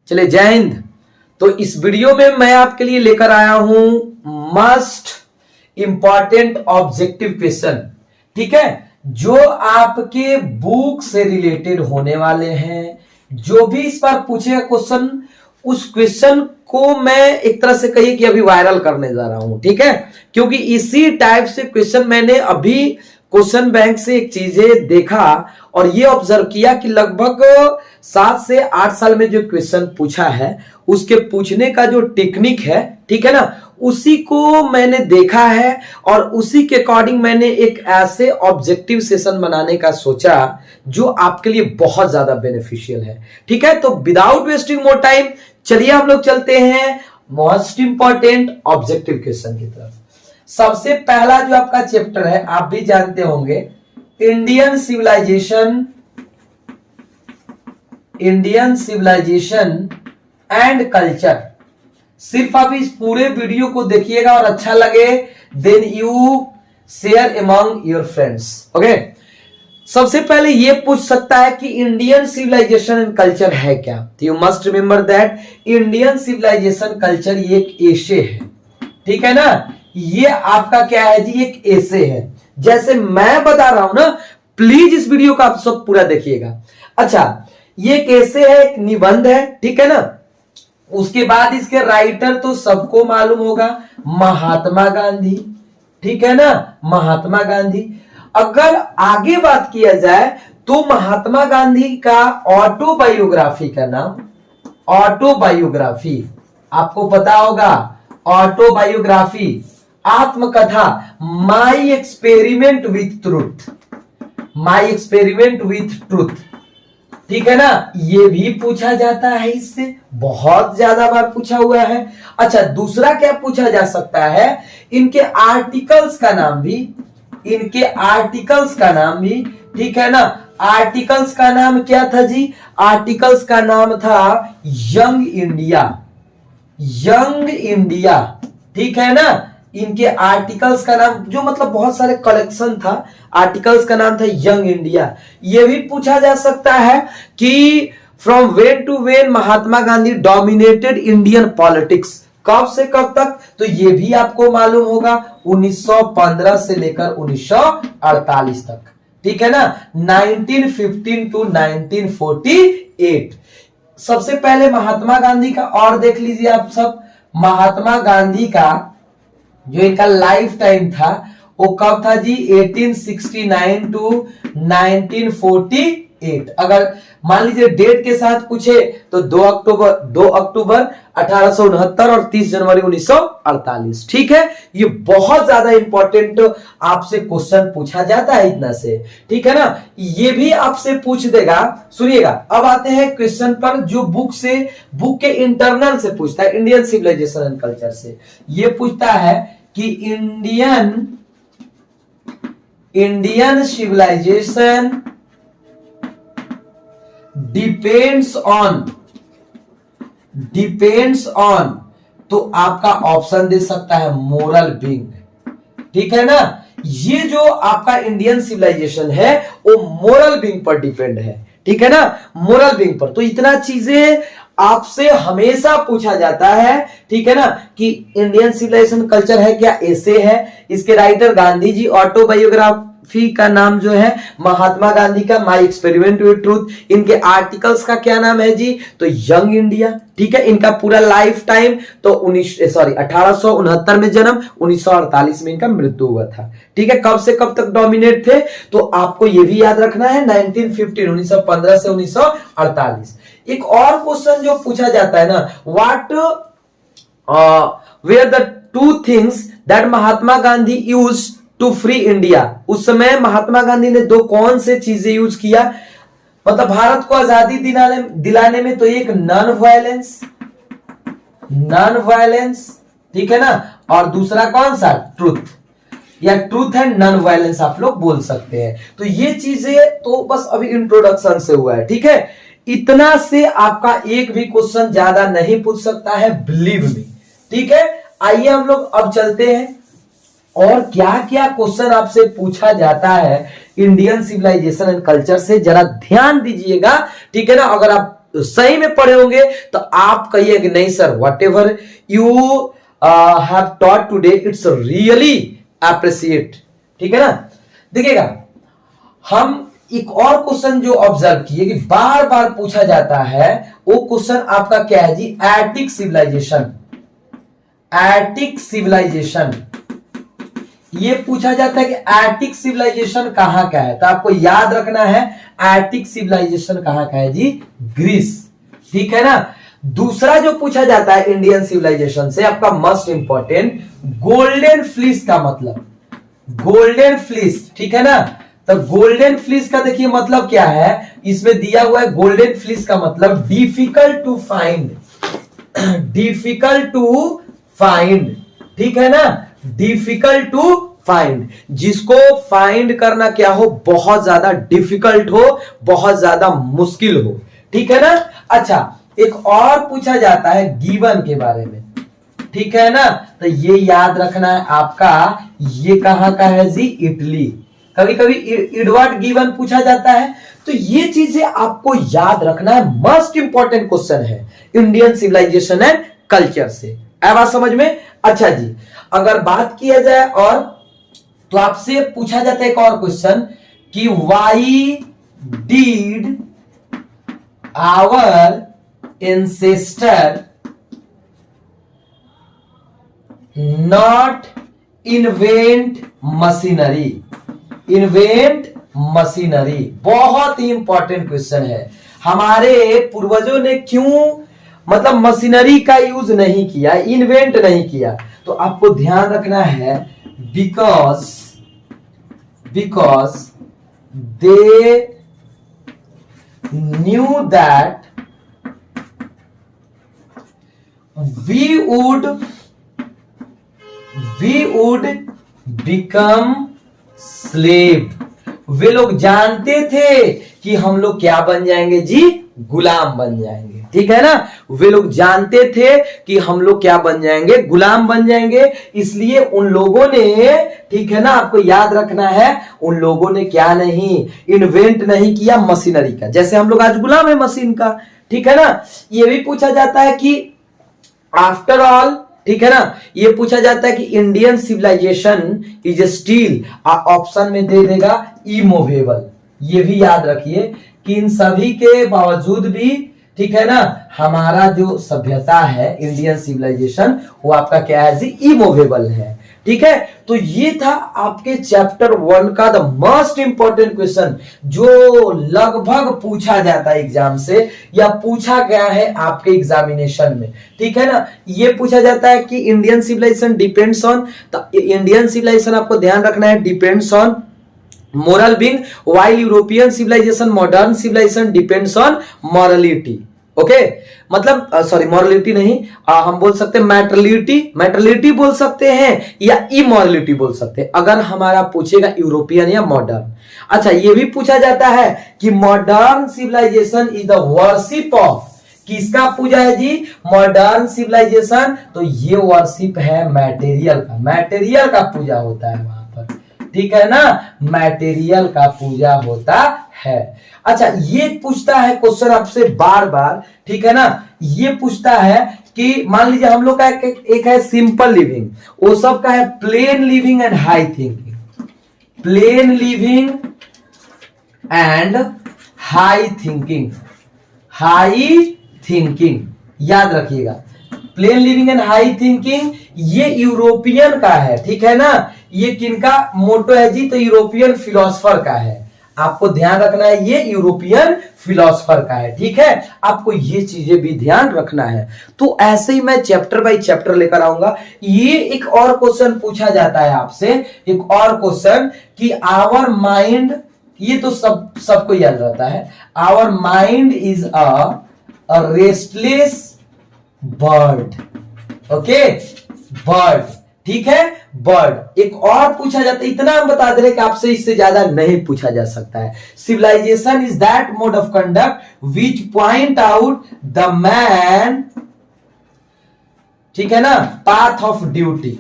चलिए जय हिंद। तो इस वीडियो में मैं आपके लिए लेकर आया हूं मस्ट इंपॉर्टेंट ऑब्जेक्टिव क्वेश्चन, ठीक है, जो आपके बुक से रिलेटेड होने वाले हैं। जो भी इस बार पूछेगा क्वेश्चन, उस क्वेश्चन को मैं एक तरह से कहिए कि अभी वायरल करने जा रहा हूं, ठीक है, क्योंकि इसी टाइप से क्वेश्चन मैंने अभी क्वेश्चन बैंक से एक चीजें देखा और ये ऑब्जर्व किया कि लगभग 7 से 8 साल में जो क्वेश्चन पूछा है उसके पूछने का जो टेक्निक है, ठीक है ना, उसी को मैंने देखा है और उसी के अकॉर्डिंग मैंने एक ऐसे ऑब्जेक्टिव सेशन बनाने का सोचा जो आपके लिए बहुत ज्यादा बेनिफिशियल है, ठीक है। तो विदाउट वेस्टिंग मोर टाइम चलिए हम लोग चलते हैं मोस्ट इंपॉर्टेंट ऑब्जेक्टिव क्वेश्चन की तरफ। सबसे पहला जो आपका चैप्टर है आप भी जानते होंगे, इंडियन सिविलाइजेशन एंड कल्चर। सिर्फ आप इस पूरे वीडियो को देखिएगा और अच्छा लगे then you share among your friends, okay. सबसे पहले ये पूछ सकता है कि इंडियन सिविलाइजेशन एंड कल्चर है क्या। तो you must remember that Indian civilisation culture ये एक एशे है, ठीक है ना, ये आपका क्या है जी, एक एसे है। जैसे मैं बता रहा हूं ना, प्लीज इस वीडियो को आप सब पूरा देखिएगा। अच्छा, ये एक एसे है, एक निबंध है, ठीक है ना। उसके बाद इसके राइटर तो सबको मालूम होगा, महात्मा गांधी, ठीक है ना, महात्मा गांधी। अगर आगे बात किया जाए तो महात्मा गांधी का ऑटोबायोग्राफी का नाम, ऑटोबायोग्राफी आपको पता होगा, ऑटोबायोग्राफी आत्मकथा, my experiment with truth, my experiment with truth, ठीक है ना, ये भी पूछा जाता है, इससे बहुत ज्यादा बार पूछा हुआ है। अच्छा, दूसरा क्या पूछा जा सकता है, इनके आर्टिकल्स का नाम भी, इनके आर्टिकल्स का नाम भी, ठीक है ना। आर्टिकल्स का नाम क्या था जी, आर्टिकल्स का नाम था यंग इंडिया, यंग इंडिया, ठीक है ना। इनके आर्टिकल्स का नाम, जो मतलब बहुत सारे कलेक्शन था, आर्टिकल्स का नाम था यंग इंडिया। यह भी पूछा जा सकता है कि from when to when Mahatma Gandhi dominated Indian politics, कब से कब तक, तो यह भी आपको मालूम होगा 1915 से लेकर 1948 तक, ठीक है ना, 1915 टू 1948। सबसे पहले महात्मा गांधी का और देख लीजिए आप सब। महात्मा गांधी का जो इनका लाइफ टाइम था वो कब था जी, 1869 टू 1948। अगर मान लीजिए डेट के साथ पूछे तो 2 अक्टूबर 1869 और 30 जनवरी 1948, ठीक है। ये बहुत ज्यादा इंपॉर्टेंट आपसे क्वेश्चन पूछा जाता है इतना से, ठीक है ना, ये भी आपसे पूछ देगा। सुनिएगा, अब आते हैं क्वेश्चन पर जो बुक के इंटरनल से पूछता है, इंडियन सिविलाइजेशन एंड कल्चर से। ये पूछता है कि इंडियन सिविलाइजेशन डिपेंड्स ऑन, तो आपका ऑप्शन दे सकता है मोरल बीइंग, ठीक है ना। ये जो आपका इंडियन सिविलाइजेशन है वो मोरल बीइंग पर डिपेंड है, ठीक है ना, मोरल बीइंग पर। तो इतना चीजें आपसे हमेशा पूछा जाता है, ठीक है ना, कि इंडियन सिविलाइजेशन कल्चर है क्या, ऐसे है। इसके राइटर गांधी जी, ऑटोबायोग्राफी का नाम जो है महात्मा गांधी का, माई एक्सपेरिमेंट विद ट्रूथ। इनके आर्टिकल्स का क्या नाम है जी, तो यंग इंडिया, ठीक है। इनका पूरा लाइफ टाइम तो 1869 में जन्म, 1948 में इनका मृत्यु हुआ था, ठीक है। कब से कब तक डोमिनेट थे, तो आपको यह भी याद रखना है 1915 से 1948। एक और क्वेश्चन जो पूछा जाता है ना, what were the 2 things that Mahatma Gandhi use to free India. उस समय महात्मा गांधी ने 2 कौन से चीजें यूज किया, मतलब भारत को आजादी दिलाने में, तो एक नॉन वायलेंस, ठीक है ना, और दूसरा कौन सा, ट्रूथ, या ट्रूथ एंड नॉन वायलेंस आप लोग बोल सकते हैं। तो ये चीजें तो बस अभी इंट्रोडक्शन से हुआ है, ठीक है। इतना से आपका एक भी क्वेश्चन ज्यादा नहीं पूछ सकता है, बिलीव मी, ठीक है। आइए हम लोग अब चलते हैं और क्या क्या क्वेश्चन आपसे पूछा जाता है इंडियन सिविलाइजेशन एंड कल्चर से, जरा ध्यान दीजिएगा, ठीक है ना। अगर आप सही में पढ़े होंगे तो आप कहिए कि नहीं sir, what ever you have taught today it's really appreciate. ठीक है ना। देखिएगा, हम एक और क्वेश्चन जो ऑब्जर्व किए कि बार बार पूछा जाता है, वो क्वेश्चन आपका क्या है जी, एटिक सिविलाइजेशन। एटिक सिविलाइजेशन ये पूछा जाता है कि एटिक सिविलाइजेशन कहां का है, तो आपको याद रखना है एटिक सिविलाइजेशन कहां का है जी, ग्रीस। ठीक है ना। दूसरा जो पूछा जाता है इंडियन सिविलाइजेशन से, आपका मोस्ट इंपॉर्टेंट, गोल्डन फ्लीस का मतलब, गोल्डन फ्लीस। ठीक है ना। तो गोल्डन फ्लीस का देखिए मतलब क्या है, इसमें दिया हुआ है गोल्डन फ्लीस का मतलब difficult to find, difficult to find. ठीक है ना, डिफिकल्ट टू फाइंड, जिसको फाइंड करना क्या हो, बहुत ज्यादा डिफिकल्ट हो, बहुत ज्यादा मुश्किल हो। ठीक है ना। अच्छा, एक और पूछा जाता है गिवन के बारे में। ठीक है ना। तो ये याद रखना है आपका, ये कहां का है जी, इटली। कभी कभी एडवर्ड गिवन पूछा जाता है, तो ये चीजें आपको याद रखना है, मोस्ट इंपॉर्टेंट क्वेश्चन है इंडियन सिविलाइजेशन एंड कल्चर से। अब बात समझ में। अच्छा जी, अगर बात किया जाए और, तो आपसे पूछा जाता है एक और क्वेश्चन कि why did our ancestor not invent machinery. Invent machinery बहुत ही इंपॉर्टेंट क्वेश्चन है। हमारे पूर्वजों ने क्यों मतलब मशीनरी का यूज नहीं किया, इन्वेंट नहीं किया, तो आपको ध्यान रखना है because they knew that we would become slave. वे लोग जानते थे कि हम लोग क्या बन जाएंगे जी, गुलाम बन जाएंगे। ठीक है ना। वे लोग जानते थे कि हम लोग क्या बन जाएंगे, गुलाम बन जाएंगे। इसलिए उन लोगों ने, ठीक है ना, आपको याद रखना है, उन लोगों ने क्या नहीं, इन्वेंट नहीं किया मशीनरी का, जैसे हम लोग आज गुलाम है मशीन का। ठीक है ना। ये भी पूछा जाता है कि आफ्टर ऑल, ठीक है ना, ये पूछा जाता है कि Indian civilization is still, option में दे देगा इमूवेबल। ये भी याद रखिए कि इन सभी के बावजूद भी, ठीक है ना, हमारा जो सभ्यता है इंडियन सिविलाइजेशन, वो आपका क्या है जी, इमूवेबल है। ठीक है। तो ये था आपके चैप्टर 1 का द मोस्ट इंपॉर्टेंट क्वेश्चन, जो लगभग पूछा जाता है एग्जाम से, या पूछा गया है आपके एग्जामिनेशन में। ठीक है ना। ये पूछा जाता है कि इंडियन सिविलाइजेशन डिपेंड्स ऑन, तो इंडियन सिविलाइजेशन आपको ध्यान रखना है depends on moral being, while European civilization, modern civilization depends on morality. Okay मतलब सॉरी, मॉरलिटी नहीं, हम बोल सकते हैं मैटरलिटी बोल सकते हैं, या इमोरलिटी बोल सकते हैं, अगर हमारा पूछेगा यूरोपियन या मॉडर्न। अच्छा, ये भी पूछा जाता है कि modern civilization is the worship of, किसका पूजा है जी, मॉडर्न सिविलाइजेशन, तो ये वर्शिप है मैटेरियल का पूजा होता है वहां पर। ठीक है ना, मैटेरियल का पूजा होता है। अच्छा, ये पूछता है क्वेश्चन आपसे बार बार, ठीक है ना, ये पूछता है कि मान लीजिए हम लोग का एक है सिंपल लिविंग, वो सब का है plane living and high thinking. Plane living and high thinking याद रखिएगा। Plane living and high thinking ये यूरोपियन का है, ठीक है ना। ये किनका मोटो है जी, तो यूरोपियन फिलोसफर का है। आपको ध्यान रखना है ये यूरोपियन फिलोसफर का है, ठीक है। आपको ये चीजें भी ध्यान रखना है। तो ऐसे ही मैं चैप्टर बाय चैप्टर लेकर आऊंगा। ये एक और क्वेश्चन पूछा जाता है आपसे, एक और क्वेश्चन कि आवर माइंड, ये तो सबको याद रहता है, our mind is a restless bird. Okay, bird, ठीक है, बर्ड। एक और पूछा जाता है, इतना हम बता दे रहे कि आपसे इससे ज्यादा नहीं पूछा जा सकता है। Civilization is that mode of conduct which point out the man, ठीक है ना, path of duty.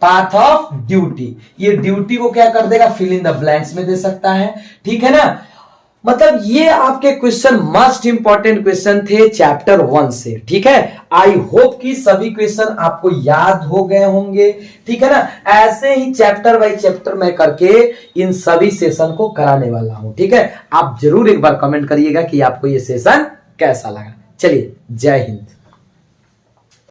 Path of duty, ये ड्यूटी को क्या कर देगा, फिल इन द ब्लैंक्स में दे सकता है, ठीक है ना। मतलब ये आपके क्वेश्चन मस्ट इंपॉर्टेंट क्वेश्चन थे चैप्टर 1 से, ठीक है। आई होप कि सभी क्वेश्चन आपको याद हो गए होंगे, ठीक है ना। ऐसे ही चैप्टर बाय चैप्टर मैं करके इन सभी सेशन को कराने वाला हूं, ठीक है। आप जरूर एक बार कमेंट करिएगा कि आपको ये सेशन कैसा लगा। चलिए, जय हिंद।